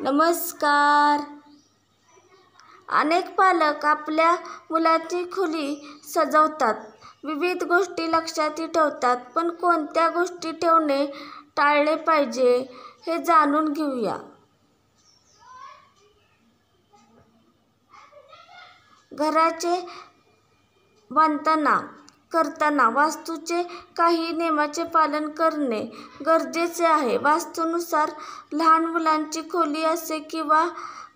नमस्कार. अनेक पालक आपल्या मुलांची खोली सजवतात, विविध गोष्टी लक्षातही ठेवतात. पण कोणत्या गोष्टी ठेवणे टाळले पाहिजे हे जाणून घेऊया. घराचे बांधताना करताना वास्तूचे काही नियमांचे पालन करणे गरजेचे आहे. वास्तूनुसार लहान मुलांची खोली असो किंवा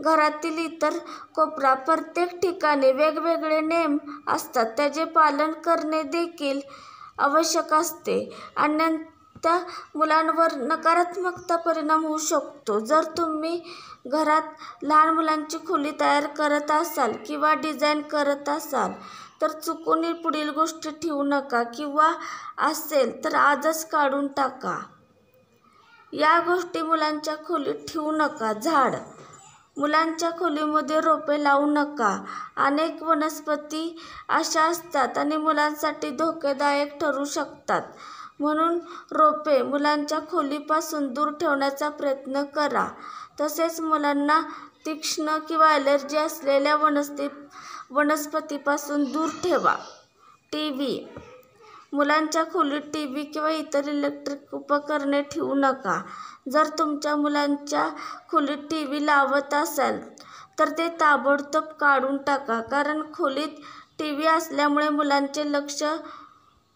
घरातील इतर कोपरा, प्रत्येक ठिकाणी वेगवेगळे नियम असतात. त्याचे पालन करणे देखील आवश्यक असते, अन्यथा मुलांवर नकारात्मक परिणाम होऊ शकतो. जर तुम्ही घरात लहान मुलांची खोली तयार करत असाल किंवा डिझाईन करत असाल तर चुकूनही पुढील गोष्टी ठेवू नका किंवा असेल तर आजच काढून टाका. या गोष्टी मुलांच्या खोलीत ठेवू नका. झाड. मुलांच्या खोलीमध्ये रोपे लावू नका. अनेक वनस्पती अशा असतात आणि मुलांसाठी धोकादायक ठरू शकतात. म्हणून रोपे मुलांच्या खोलीपासून दूर ठेवण्याचा प्रयत्न करा. तसेच मुलांना तीक्ष्ण किंवा ॲलर्जी असलेल्या वनस्पतीपासून दूर ठेवा. टीव्ही. मुलांच्या खोलीत टीव्ही किंवा इतर इलेक्ट्रिक उपकरणे ठेवू नका. जर तुमच्या मुलांच्या खोलीत टीव्ही लावत असाल तर ते ताबडतोब काढून टाका, कारण खोलीत टीव्ही असल्यामुळे मुलांचे लक्ष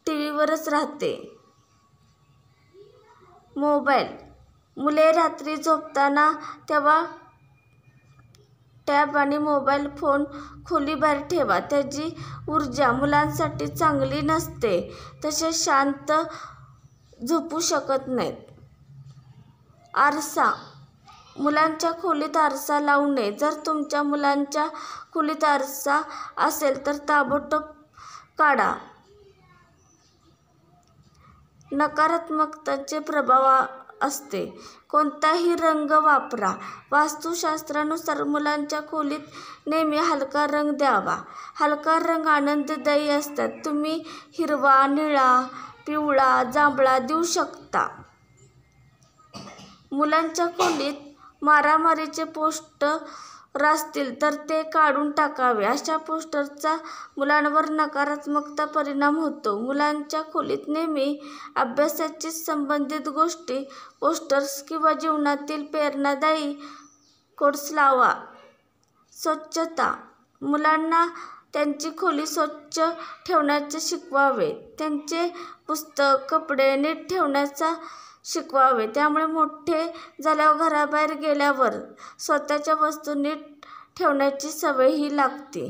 टीव्हीवरच राहते. मोबाईल. मुले रात्री झोपतात तेव्हा टॅब आणि मोबाईल फोन खोलीबाहेर ठेवा. त्याची ऊर्जा मुलांसाठी चांगली नसते, तसेच शांत झोपू शकत नाहीत. आरसा. मुलांच्या खोलीत आरसा लावू नये. जर तुमच्या मुलांच्या खोलीत आरसा असेल तर ताबडतोब काढा. नकारात्मकतेचे प्रभाव असते. कोणताही रंग वापरा. वास्तुशास्त्रानुसार मुलांच्या खोलीत नेहमी हलका रंग द्यावा. हलका रंग आनंददायी असतात. तुम्ही हिरवा, निळा, पिवळा, जांभळा देऊ शकता. मुलांच्या खोलीत मारामारीचे पोस्टर असतील तर ते काढून टाकावे. अशा पोस्टरचा मुलांवर नकारात्मक परिणाम होतो. मुलांच्या खोलीत नेहमी अभ्यासाशी संबंधित गोष्टी, पोस्टर्स किंवा जीवनातील प्रेरणादायी कोट्स लावा. स्वच्छता. मुलांना त्यांची खोली स्वच्छ ठेवण्याचे शिकवावे. त्यांचे पुस्तक, कपडे नीट ठेवण्यास शिकवावे. त्यामुळे मोठे झाल्यावर घराबाहेर गेल्यावर स्वतःच्या वस्तू नीट ठेवण्याची सवयही लागते.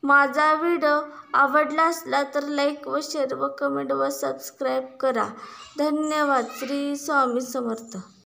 माझा व्हिडिओ आवडला असला तर लाईक व शेअर व कमेंट व सबस्क्राईब करा. धन्यवाद. श्री स्वामी समर्थ.